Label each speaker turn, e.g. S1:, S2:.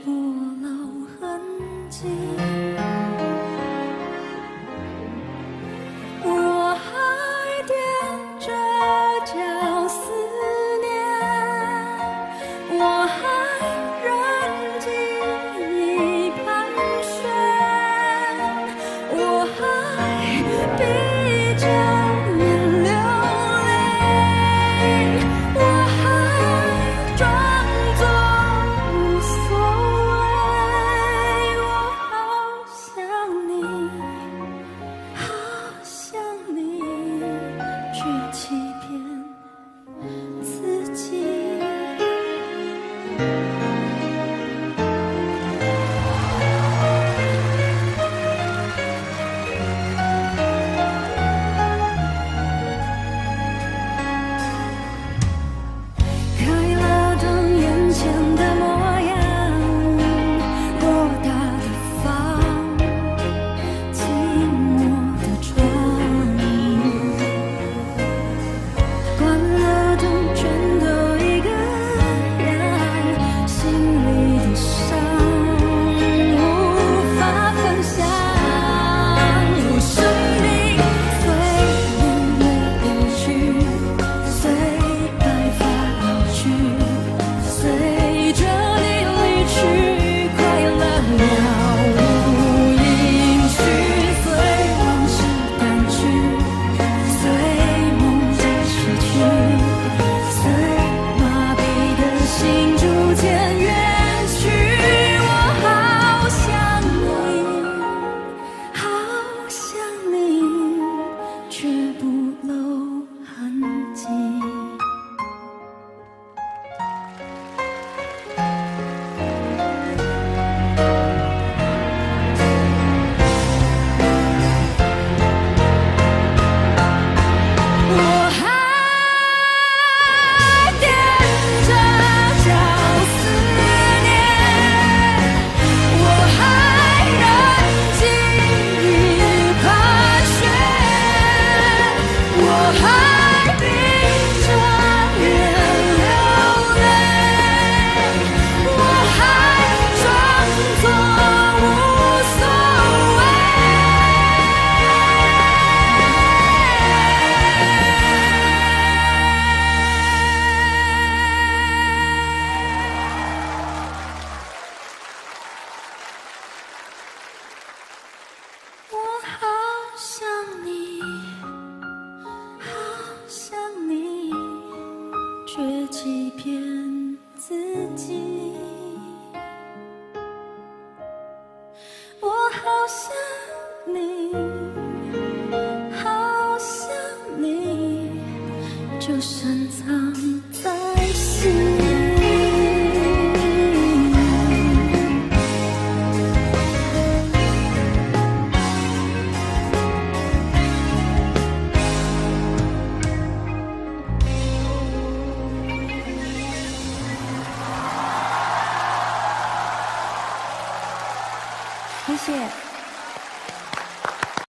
S1: 不露痕迹。我还踮着脚思念，我还任记忆盘旋，我还闭着眼流泪，我还装作无所谓。我好想你，好想你，却欺骗自己。开了灯，眼前的模样，偌大的房，寂寞的床，关了灯，全都一个样，心里的伤无法分享。生命随年月流去，随白发老去，随着你离去，快乐了无音讯，随往事淡去，随梦境逝去，随麻痹的心逐渐远去。我好想你，好想你，却不露痕迹。我还踮着脚思念，我还任记忆盘旋，我还闭着眼流泪，我还装作无所谓。我好想你，好想你，却欺骗自己。我好想你，好想你，就深藏在心。谢谢。